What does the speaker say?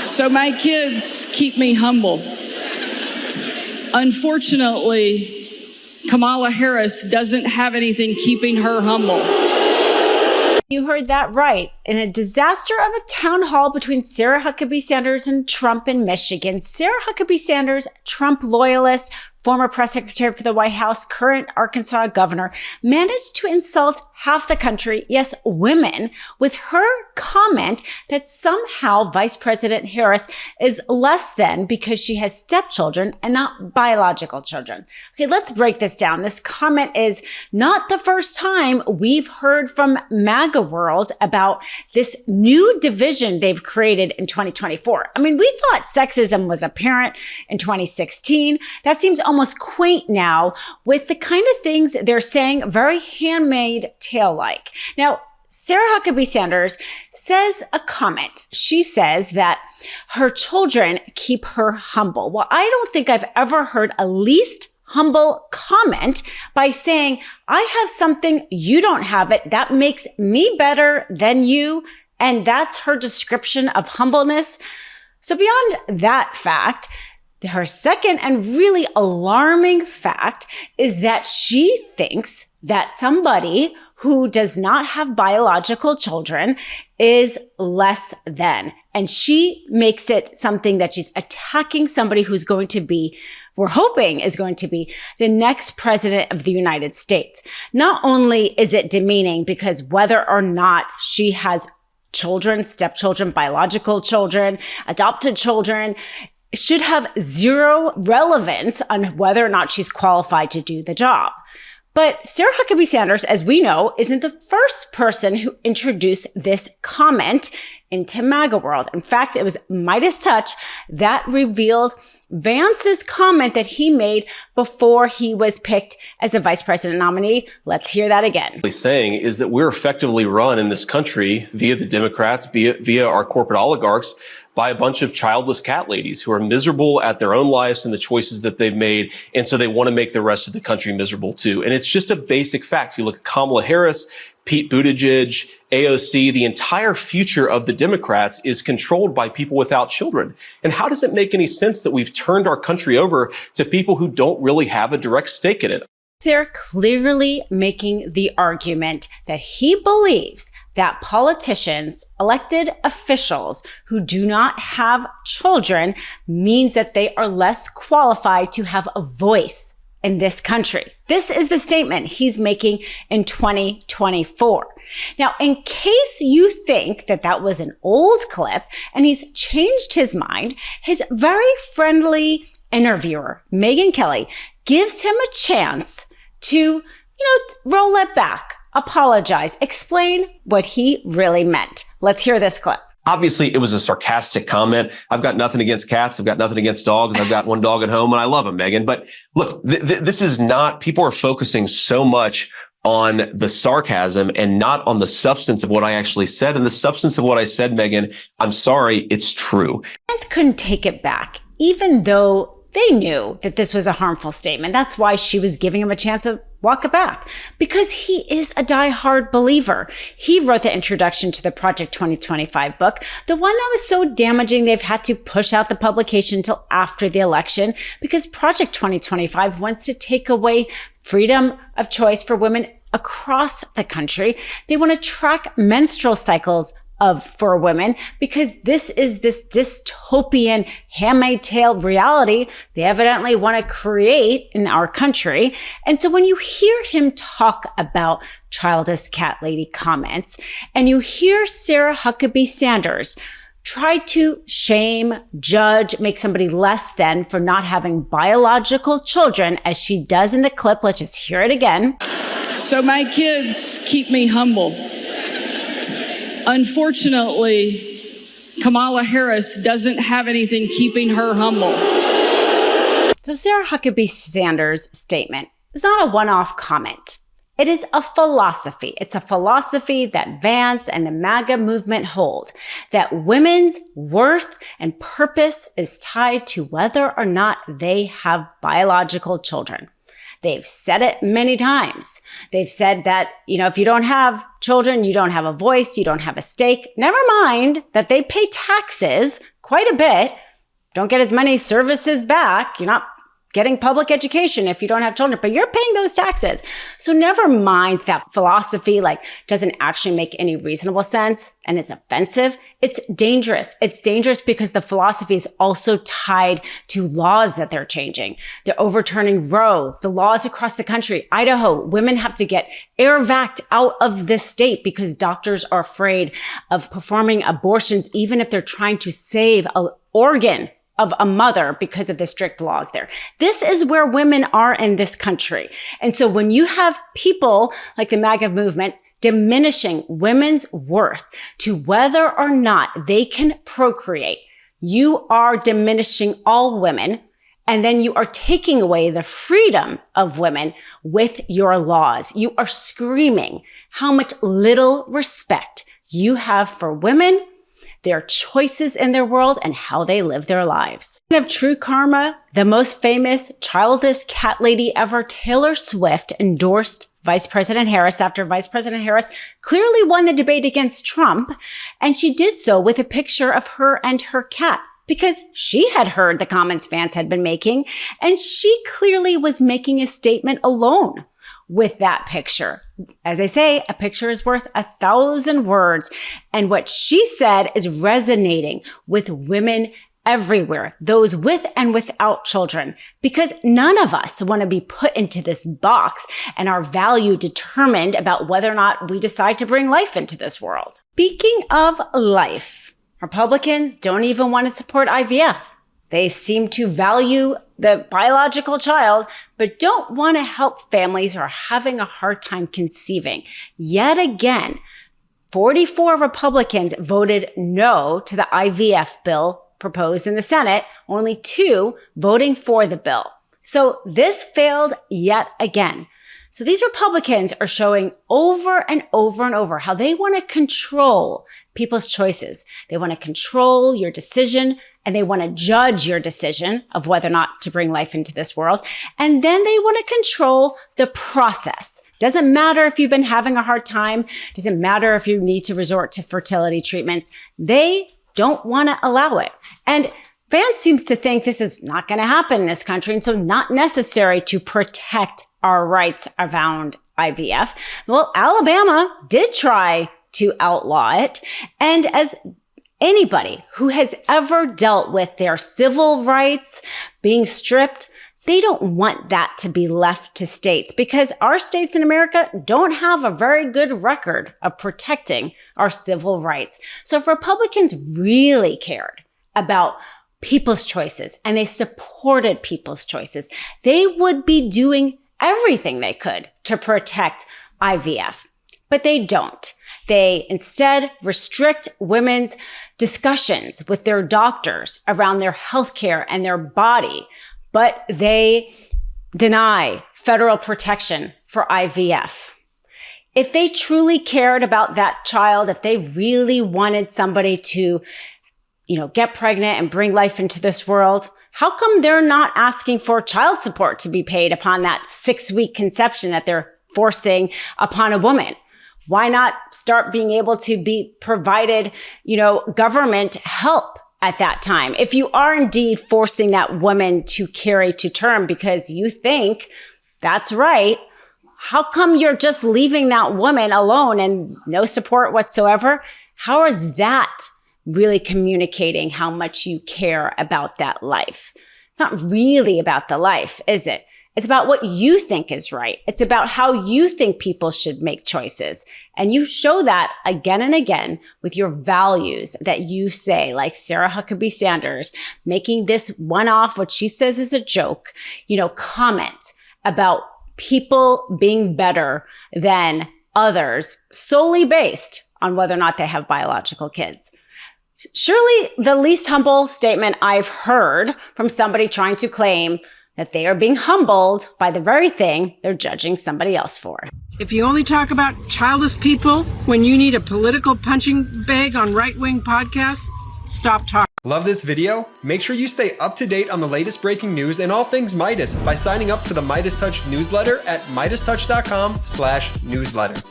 So my kids keep me humble. Unfortunately, Kamala Harris doesn't have anything keeping her humble. You heard that right. In a disaster of a town hall between Sarah Huckabee Sanders and Trump in Michigan, Sarah Huckabee Sanders, Trump loyalist, former press secretary for the White House, current Arkansas governor, managed to insult half the country, yes, women, with her comment that somehow Vice President Harris is less than because she has stepchildren and not biological children. Okay, let's break this down. This comment is not the first time we've heard from MAGA world about this new division they've created in 2024. I mean, we thought sexism was apparent in 2016. That seems almost quaint now with the kind of things they're saying, very Handmaid's Tale-like. Now, Sarah Huckabee Sanders says a comment. She says that her children keep her humble. Well, I don't think I've ever heard a least humble comment by saying, I have something, you don't have it. That makes me better than you. And that's her description of humbleness. So beyond that fact, her second and really alarming fact is that she thinks that somebody who does not have biological children is less than. And she makes it something that she's attacking somebody who's going to be, we're hoping is going to be the next president of the United States. Not only is it demeaning because whether or not she has children, stepchildren, biological children, adopted children, should have zero relevance on whether or not she's qualified to do the job. But Sarah Huckabee Sanders, as we know, isn't the first person who introduced this comment into MAGA world. In fact, it was MeidasTouch that revealed Vance's comment that he made before he was picked as a vice president nominee. Let's hear that again. What he's saying is that we're effectively run in this country via the Democrats, via our corporate oligarchs, by a bunch of childless cat ladies who are miserable at their own lives and the choices that they've made. And so they want to make the rest of the country miserable too. And it's just a basic fact. You look at Kamala Harris, Pete Buttigieg, AOC, the entire future of the Democrats is controlled by people without children. And how does it make any sense that we've turned our country over to people who don't really have a direct stake in it? They're clearly making the argument that he believes that politicians, elected officials who do not have children means that they are less qualified to have a voice in this country. This is the statement he's making in 2024. Now, in case you think that that was an old clip and he's changed his mind, his very friendly interviewer, Megyn Kelly, gives him a chance to, roll it back, apologize, explain what he really meant. Let's hear this clip. Obviously, it was a sarcastic comment. I've got nothing against cats. I've got nothing against dogs. I've got one dog at home and I love him, Megyn. But look, this is not, people are focusing so much on the sarcasm and not on the substance of what I actually said. And the substance of what I said, Megyn, I'm sorry, it's true. Fans couldn't take it back, even though they knew that this was a harmful statement. That's why she was giving him a chance to walk it back, because he is a diehard believer. He wrote the introduction to the Project 2025 book, the one that was so damaging they've had to push out the publication until after the election, because Project 2025 wants to take away freedom of choice for women across the country. They want to track menstrual cycles for women, because this is this dystopian Handmaid's Tale reality they evidently want to create in our country. And so when you hear him talk about childless cat lady comments, and you hear Sarah Huckabee Sanders try to shame, judge, make somebody less than for not having biological children, as she does in the clip, let's just hear it again. So my kids keep me humble. Unfortunately, Kamala Harris doesn't have anything keeping her humble. So Sarah Huckabee Sanders' statement is not a one-off comment. It is a philosophy. It's a philosophy that Vance and the MAGA movement hold, that women's worth and purpose is tied to whether or not they have biological children. They've said it many times. They've said that, if you don't have children, you don't have a voice, you don't have a stake. Never mind that they pay taxes, quite a bit. Don't get as many services back. You're not getting public education if you don't have children, but you're paying those taxes. So never mind that philosophy doesn't actually make any reasonable sense and it's offensive. It's dangerous. It's dangerous because the philosophy is also tied to laws that they're changing. They're overturning Roe, the laws across the country. Idaho, women have to get air vac out of this state because doctors are afraid of performing abortions, even if they're trying to save an organ of a mother because of the strict laws there. This is where women are in this country. And so when you have people like the MAGA movement diminishing women's worth to whether or not they can procreate, you are diminishing all women. And then you are taking away the freedom of women with your laws. You are screaming how much little respect you have for women, their choices in their world, and how they live their lives. Of true karma, the most famous childless cat lady ever, Taylor Swift, endorsed Vice President Harris after Vice President Harris clearly won the debate against Trump. And she did so with a picture of her and her cat because she had heard the comments fans had been making. And she clearly was making a statement alone with that picture. As I say, a picture is worth 1,000 words. And what she said is resonating with women everywhere, those with and without children, because none of us want to be put into this box and our value determined about whether or not we decide to bring life into this world. Speaking of life, Republicans don't even want to support IVF. They seem to value the biological child, but don't want to help families who are having a hard time conceiving. Yet again, 44 Republicans voted no to the IVF bill proposed in the Senate, only 2 voting for the bill. So this failed yet again. So these Republicans are showing over and over and over how they want to control people's choices. They want to control your decision and they want to judge your decision of whether or not to bring life into this world. And then they want to control the process. Doesn't matter if you've been having a hard time. Doesn't matter if you need to resort to fertility treatments. They don't want to allow it. And Vance seems to think this is not going to happen in this country. And so not necessary to protect our rights around IVF. Well, Alabama did try to outlaw it. And as anybody who has ever dealt with their civil rights being stripped, they don't want that to be left to states because our states in America don't have a very good record of protecting our civil rights. So if Republicans really cared about people's choices and they supported people's choices, they would be doing everything they could to protect IVF, but they don't. They instead restrict women's discussions with their doctors around their healthcare and their body, but they deny federal protection for IVF. If they truly cared about that child, if they really wanted somebody to, get pregnant and bring life into this world, how come they're not asking for child support to be paid upon that 6-week conception that they're forcing upon a woman? Why not start being able to be provided, government help at that time? If you are indeed forcing that woman to carry to term because you think that's right, how come you're just leaving that woman alone and no support whatsoever? How is that really communicating how much you care about that life? It's not really about the life, is it? It's about what you think is right. It's about how you think people should make choices. And you show that again and again with your values that you say, like Sarah Huckabee Sanders, making this one-off, what she says is a joke, comment about people being better than others solely based on whether or not they have biological kids. Surely the least humble statement I've heard from somebody trying to claim that they are being humbled by the very thing they're judging somebody else for. If you only talk about childless people when you need a political punching bag on right-wing podcasts, stop talking. Love this video? Make sure you stay up to date on the latest breaking news and all things Midas by signing up to the MeidasTouch newsletter at MeidasTouch.com/newsletter.